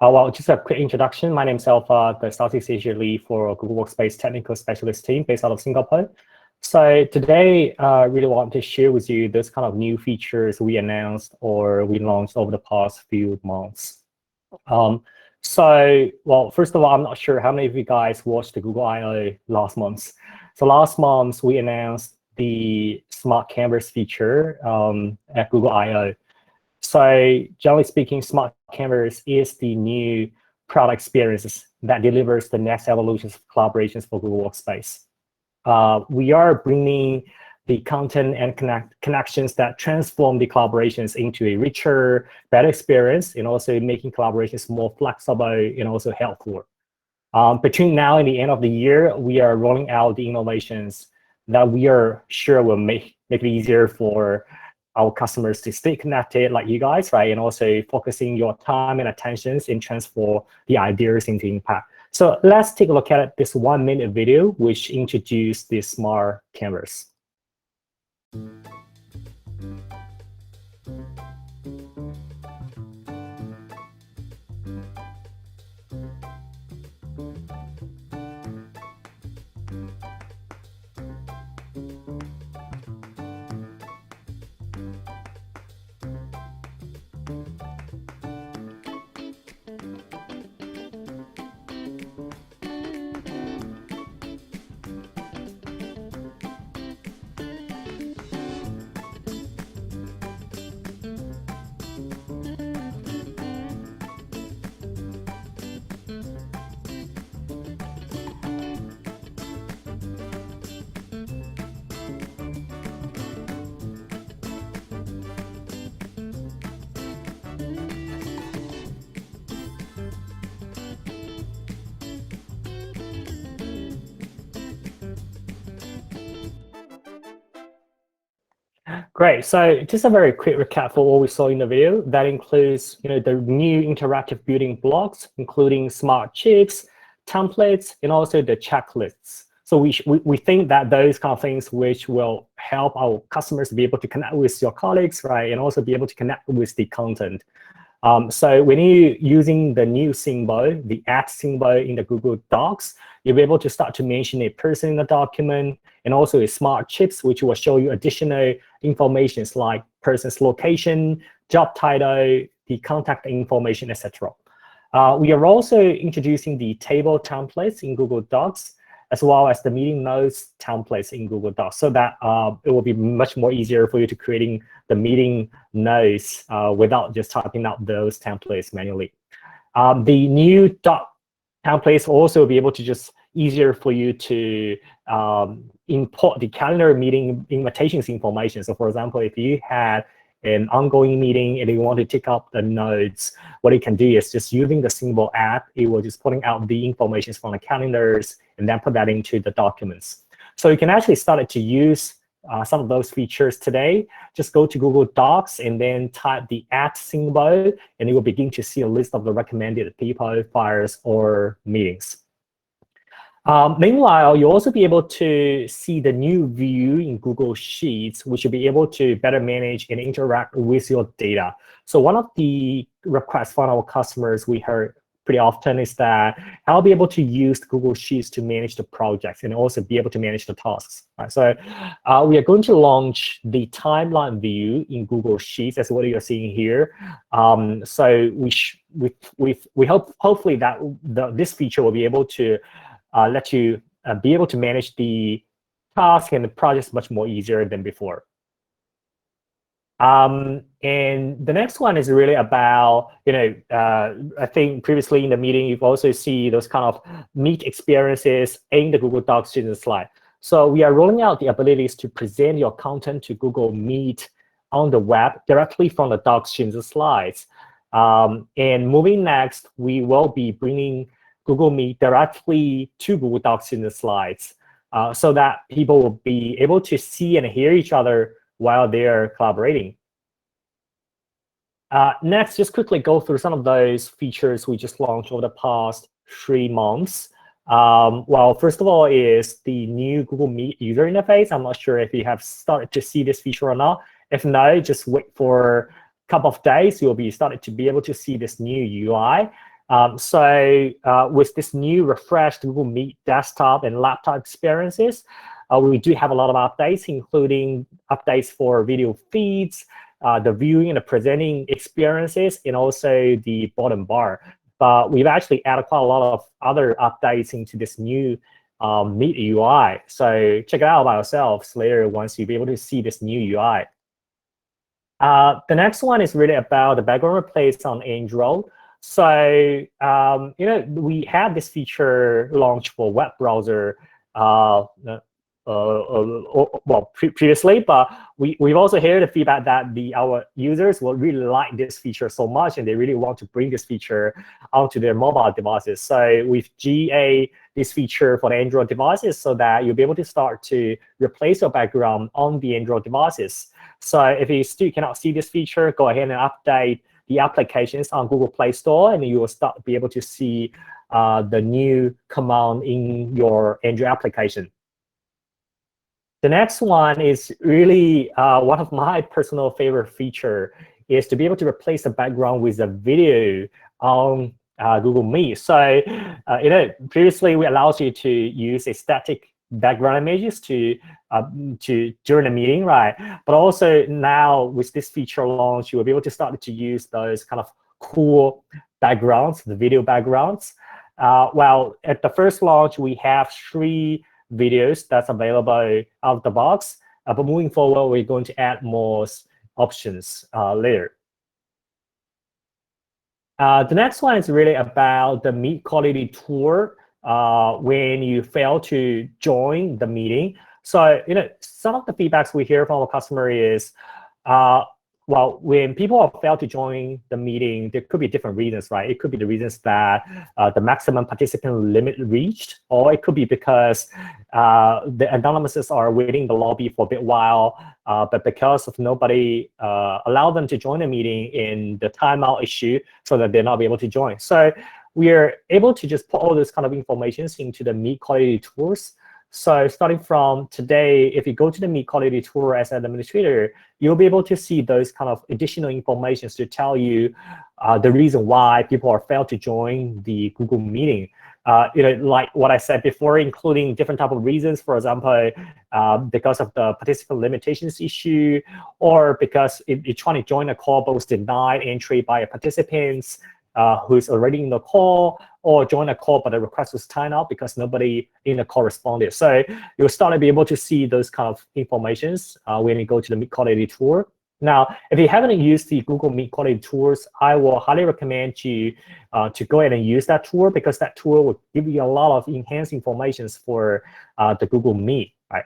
Well, just a quick introduction. My name is Alpha, the Southeast Asia lead for Google Workspace technical specialist team based out of Singapore. So today, I really want to share with you those kind of new features we announced or we launched over the past few months. Well, first of all, I'm not sure how many of you guys watched the Google I/O last month. So last month, we announced the Smart Canvas feature at Google I/O. So generally speaking, Smart Canvas is the new product experiences that delivers the next evolutions of collaborations for Google Workspace. We are bringing the content and connections that transform the collaborations into a richer, better experience, and also making collaborations more flexible and also helpful. Between now and the end of the year, we are rolling out the innovations that we are sure will make it easier for our customers to stay connected like you guys, right? And also focusing your time and attentions and transform the ideas into impact. So let's take a look at this 1-minute video, which introduced the Smart Canvas. Great. So just a very quick recap for what we saw in the video. That includes, the new interactive building blocks, including smart chips, templates, and also the checklists. So we think that those kind of things which will help our customers be able to connect with your colleagues, right, and also be able to connect with the content. So when you're using the new symbol, the @ symbol in the Google Docs, you'll be able to start to mention a person in the document, and also a smart chips, which will show you additional information like person's location, job title, the contact information, etc. We are also introducing the table templates in Google Docs, as well as the meeting notes templates in Google Docs, so that it will be much more easier for you to creating the meeting notes without just typing out those templates manually. The new doc templates will also be able to just easier for you to import the calendar meeting invitations information. So for example, if you had an ongoing meeting and you want to take up the notes, what you can do is just using the symbol app, it will just putting out the information from the calendars and then put that into the documents. So you can actually start to use some of those features today. Just go to Google Docs and then type the @ symbol, and you will begin to see a list of the recommended people, files, or meetings. Meanwhile, you'll also be able to see the new view in Google Sheets, which will be able to better manage and interact with your data. So one of the requests from our customers we heard pretty often is that I'll be able to use Google Sheets to manage the projects and also be able to manage the tasks. Right? So we are going to launch the timeline view in Google Sheets, as what you're seeing here. So we hope hopefully that this feature will be able to let you be able to manage the task and the projects much more easier than before. And the next one is really about, I think previously in the meeting, you've also see those kind of Meet experiences in the Google Docs student slide. So we are rolling out the abilities to present your content to Google Meet on the web directly from the Docs student slides. And moving next, we will be bringing Google Meet directly to Google Docs in the slides so that people will be able to see and hear each other while they're collaborating. Next, just quickly go through some of those features we just launched over the past 3 months. Well, first of all is the new Google Meet user interface. I'm not sure if you have started to see this feature or not. If not, just wait for a couple of days. You'll be started to be able to see this new UI. With this new refreshed Google Meet desktop and laptop experiences, we do have a lot of updates, including updates for video feeds, the viewing and the presenting experiences, and also the bottom bar. But we've actually added quite a lot of other updates into this new Meet UI. So check it out by yourselves later once you'll be able to see this new UI. The next one is really about the background replace on Android. So, we had this feature launched for web browser previously, but we've also heard the feedback that our users will really like this feature so much, and they really want to bring this feature onto their mobile devices. So we've GA this feature for the Android devices so that you'll be able to start to replace your background on the Android devices. So if you still cannot see this feature, go ahead and update the applications on Google Play Store, and you will start to be able to see the new command in your Android application. The next one is really one of my personal favorite feature is to be able to replace the background with a video on Google Meet. So, previously we allowed you to use a static background images to during the meeting, right? But also now with this feature launch, you will be able to start to use those kind of cool backgrounds, the video backgrounds. Well, at the first launch, we have 3 videos that's available out of the box. But moving forward, we're going to add more options later. The next one is really about the Meet quality tour when you fail to join the meeting. So, some of the feedbacks we hear from our customer is, well, when people fail to join the meeting, there could be different reasons, right? It could be the reasons that the maximum participant limit reached, or it could be because the anonymouses are waiting in the lobby for a bit while, but because of nobody allowed them to join the meeting in the timeout issue, so that they're not able to join. So we are able to just put all this kind of information into the Meet quality tours. So starting from today, if you go to the Meet quality tour as an administrator, you'll be able to see those kind of additional information to tell you the reason why people are failed to join the Google meeting. Like what I said before, including different type of reasons, for example, because of the participant limitations issue, or because you're trying to join a call but was denied entry by a participant who's already in the call, or join a call but the request was timed out because nobody in the call responded. So you'll start to be able to see those kind of informations when you go to the Meet quality tour. Now, if you haven't used the Google Meet quality tours, I will highly recommend you to go ahead and use that tour, because that tour will give you a lot of enhanced information for the Google Meet, right?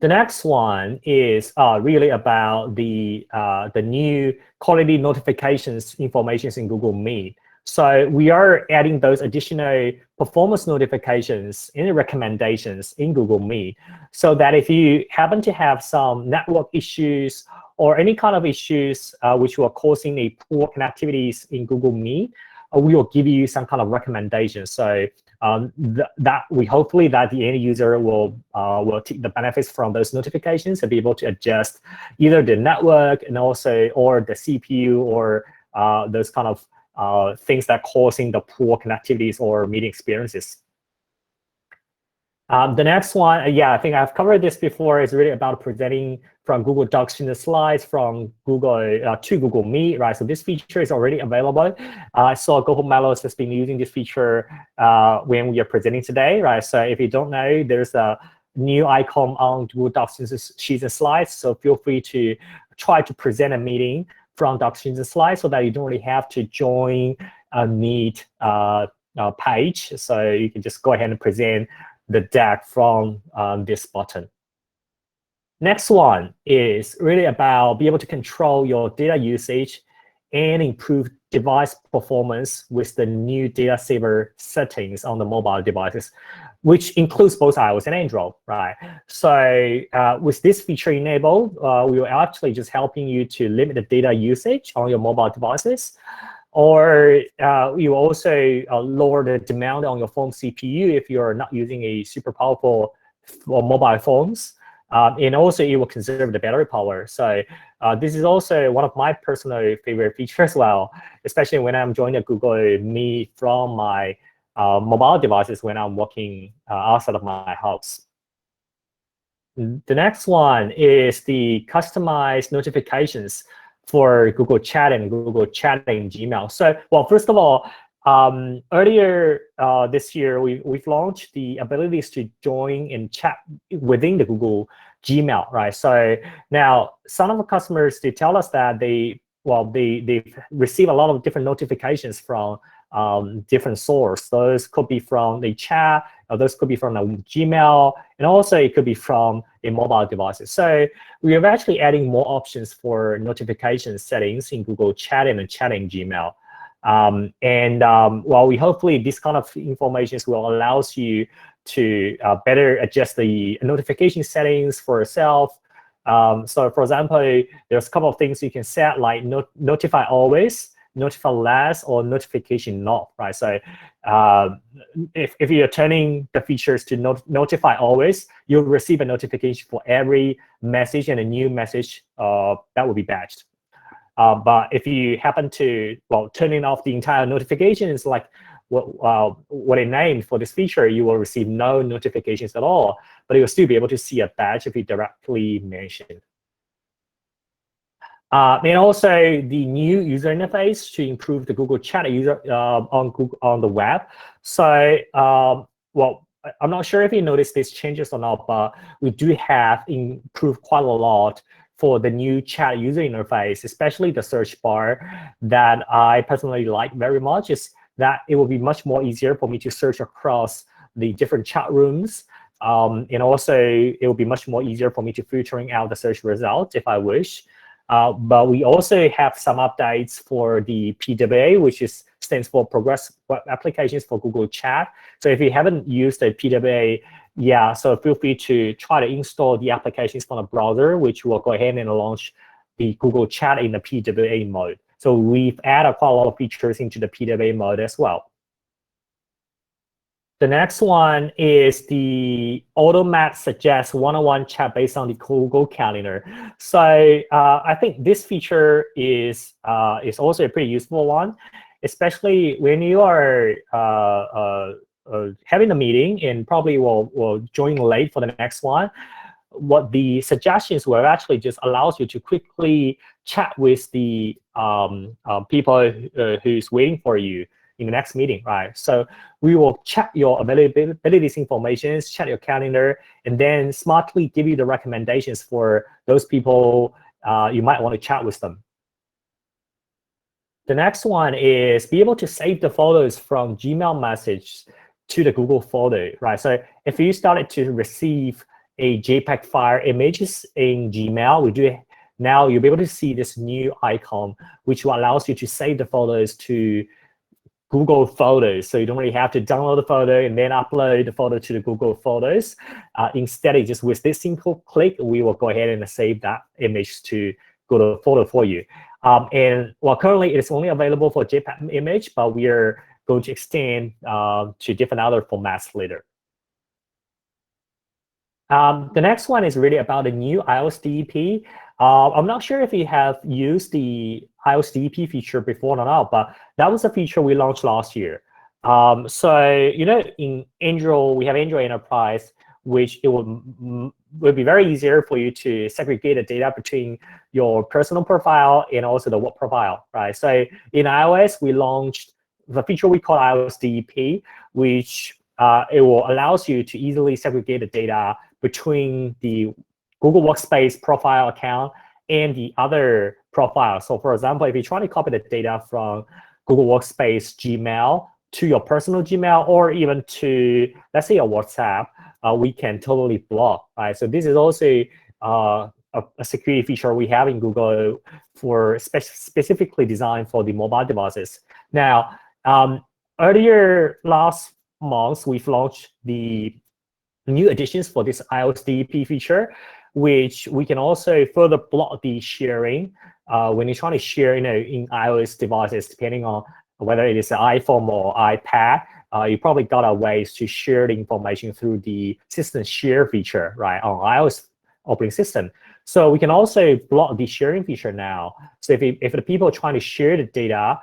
The next one is really about the new quality notifications information in Google Meet. So we are adding those additional performance notifications and recommendations in Google Meet, so that if you happen to have some network issues or any kind of issues which are causing a poor connectivities in Google Meet, we will give you some kind of recommendations. So that we hopefully that the end user will take the benefits from those notifications and be able to adjust either the network and also or the CPU or those kind of things that causing the poor connectivities or meeting experiences. The next one, I think I've covered this before, is really about presenting from Google Docs in the slides from Google to Google Meet, right? So this feature is already available. I saw GoPomelo has been using this feature when we are presenting today, right? So if you don't know, there's a new icon on Google Docs sheets and slides. So feel free to try to present a meeting from Docs sheets and slides so that you don't really have to join a Meet page. So you can just go ahead and present the deck from this button. Next one is really about being able to control your data usage and improve device performance with the new data saver settings on the mobile devices, which includes both iOS and Android, right? So with this feature enabled, we will actually just helping you to limit the data usage on your mobile devices. Or you also lower the demand on your phone CPU if you're not using a super powerful mobile phones. And also it will conserve the battery power. So This is also one of my personal favorite features as well, especially when I'm joining Google Meet from my mobile devices when I'm working outside of my house. The next one is the customized notifications for Google Chat and Google Chat in Gmail. So, well, first of all, earlier this year, we've launched the abilities to join and chat within the Google Gmail, right? So now some of the customers, they tell us that they receive a lot of different notifications from different source. Those could be from the chat, or those could be from the Gmail, and also it could be from a mobile devices. So we are actually adding more options for notification settings in Google Chat and Chat in Gmail. Well, we hopefully this kind of information will allow you to better adjust the notification settings for yourself. So for example, there's a couple of things you can set, like notify always, notify last, or notification not, right? So if you're turning the features to notify always, you'll receive a notification for every message and a new message that will be batched. But if you happen to, well, turning off the entire notifications, like what it named for this feature, you will receive no notifications at all, but you'll still be able to see a badge if you directly mention. And also the new user interface to improve the Google Chat user on the web. So, well, I'm not sure if you noticed these changes or not, but we do have improved quite a lot for the new chat user interface, especially the search bar. That I personally like very much is that it will be much more easier for me to search across the different chat rooms. And also, it will be much more easier for me to filtering out the search result if I wish. But we also have some updates for the PWA, which stands for Progress Web Applications for Google Chat. So if you haven't used the PWA, yeah, so feel free to try to install the applications from the browser, which will go ahead and launch the Google Chat in the PWA mode. So we've added quite a lot of features into the PWA mode as well. The next one is the automatic suggest one-on-one chat based on the Google Calendar. So I think this feature is also a pretty useful one, especially when you are having a meeting and probably will join late for the next one. What the suggestions will actually just allows you to quickly chat with the people who's waiting for you in the next meeting, right? So we will check your availability information, check your calendar, and then smartly give you the recommendations for those people you might want to chat with them. The next one is be able to save the photos from Gmail message to the Google photo, right? So if you started to receive a JPEG file images in Gmail, now you'll be able to see this new icon, which will allows you to save the photos to Google Photos. So you don't really have to download the photo and then upload the photo to the Google Photos. Instead, just with this simple click, we will go ahead and save that image to Google Photo for you. And well, currently it's only available for JPEG image, but we are going to extend to different other formats later. The next one is really about the new iOS DEP. I'm not sure if you have used the iOS DEP feature before or not, but that was a feature we launched last year. So, you know, in Android, we have Android Enterprise, which it will be very easier for you to segregate the data between your personal profile and also the work profile, right? So in iOS, we launched the feature we call iOS DEP, which it will allows you to easily segregate the data between the Google Workspace profile account and the other profile. So for example, if you're trying to copy the data from Google Workspace Gmail to your personal Gmail or even to, let's say, a WhatsApp, we can totally block, right? So this is also a security feature we have in Google for specifically designed for the mobile devices. Now, earlier last month, we've launched the new additions for this iOS DEP feature, which we can also further block the sharing when you're trying to share, in iOS devices, depending on whether it is an iPhone or iPad. You probably got a ways to share the information through the system share feature, right, on iOS operating system. So we can also block the sharing feature now. So if the people are trying to share the data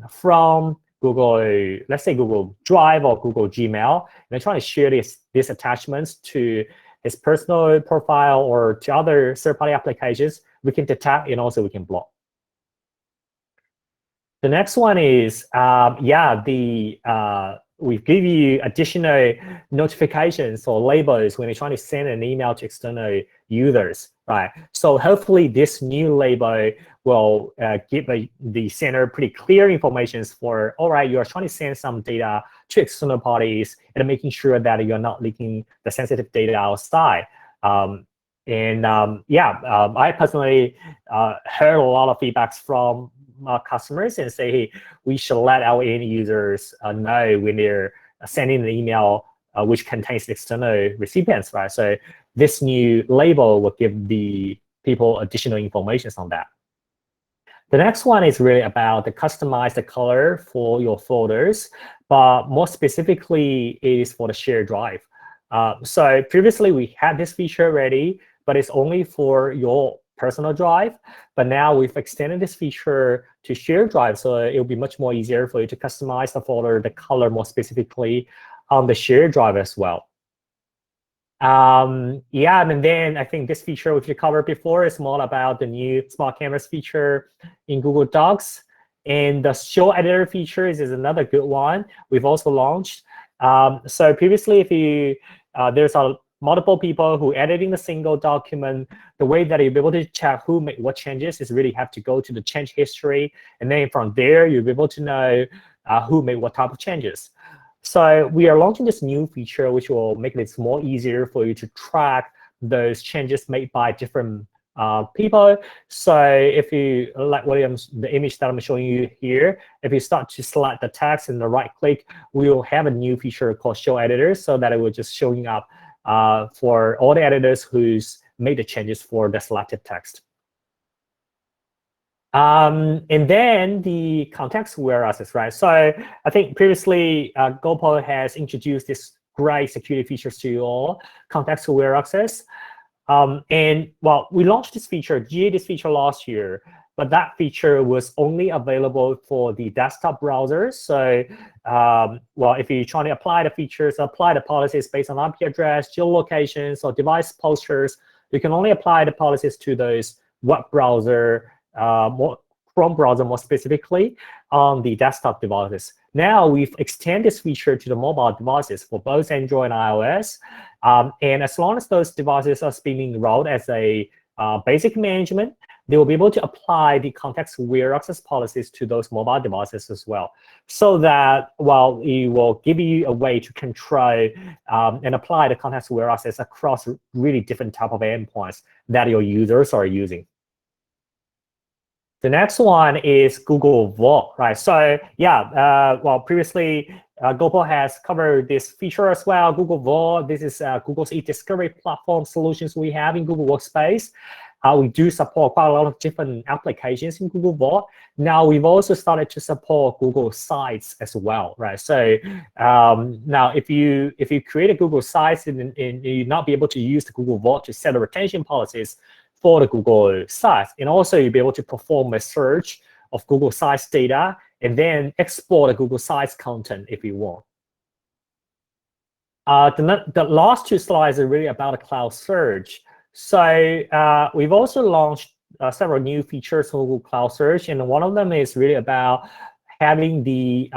from Google, let's say Google Drive or Google Gmail, and they're trying to share these attachments to his personal profile or to other third-party applications, we can detect and also we can block. The next one is, we give you additional notifications or labels when you're trying to send an email to external users, right? So hopefully this new label will give the sender pretty clear information for, all right, you're trying to send some data to external parties and making sure that you're not leaking the sensitive data outside. I personally heard a lot of feedbacks from customers and say, hey, we should let our end users know when they're sending an email which contains external recipients, right? So this new label will give the people additional information on that. The next one is really about the customize the color for your folders, but more specifically, it is for the shared drive. So previously we had this feature already, but it's only for your personal drive. But now we've extended this feature to shared drive, so it'll be much more easier for you to customize the folder, the color more specifically on the shared drive as well. And then I think this feature which we covered before is more about the new smart cameras feature in Google Docs. And the show editor features is another good one we've also launched. So previously, if you there's multiple people who editing the single document, the way that you'll be able to check who made what changes is really have to go to the change history. And then from there, you'll be able to know who made what type of changes. So we are launching this new feature, which will make it more easier for you to track those changes made by different people. So if you like the image that I'm showing you here, if you start to select the text and the right click, we will have a new feature called Show Editor, so that it will just showing up for all the editors who's made the changes for the selected text. And then the context-aware access, right? So I think previously GoPomelo has introduced this great security features to you all, context-aware access. And well, we launched this feature, GA this feature last year, but that feature was only available for the desktop browsers. So, well, if you're trying to apply the features, apply the policies based on IP address, geolocations, or device posters, you can only apply the policies to those web browser, Chrome browser more specifically on the desktop devices. Now we've extended this feature to the mobile devices for both Android and iOS. And as long as those devices are being enrolled as a basic management, they will be able to apply the context-aware access policies to those mobile devices as well. So that, well, it will give you a way to control and apply the context-aware access across really different type of endpoints that your users are using. The next one is Google Vault, right? So yeah, well, previously GoPomelo has covered this feature as well. Google Vault, this is Google's e-discovery platform solutions we have in Google Workspace. We do support quite a lot of different applications in Google Vault. Now we've also started to support Google Sites as well, right? So now if you create a Google Sites and you're not be able to use the Google Vault to set the retention policies for the Google Sites, and also you'll be able to perform a search of Google Sites data and then export the Google Sites content if you want. The last two slides are really about a cloud search. So we've also launched several new features for Google Cloud Search, and one of them is really about having the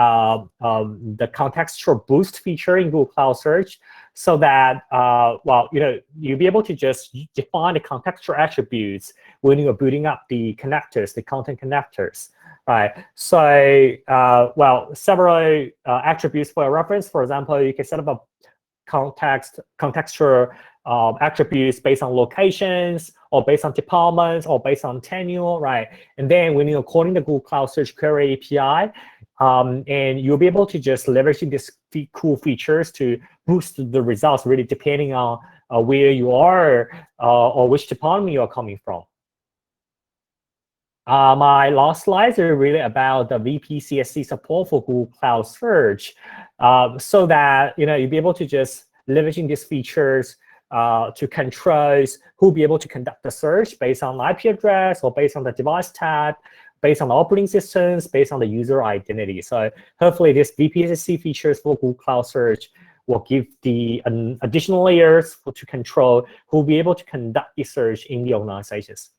contextual boost feature in Google Cloud Search, so that well, you'll be able to just define the contextual attributes when you're building up the connectors, the content connectors, right? So well, several attributes for a reference. For example, you can set up a contextual attributes based on locations, or based on departments, or based on tenure, right? And then when you're calling the Google Cloud Search Query API, and you'll be able to just leverage these cool features to boost the results, really depending on where you are or which department you are coming from. My last slides are really about the VPNC support for Google Cloud Search, so that you'll be able to just leveraging these features to control who will be able to conduct the search based on IP address or based on the device tab, based on the operating systems, based on the user identity. So hopefully this VPNC features for Google Cloud Search will give the additional layers to control who will be able to conduct the search in the organizations.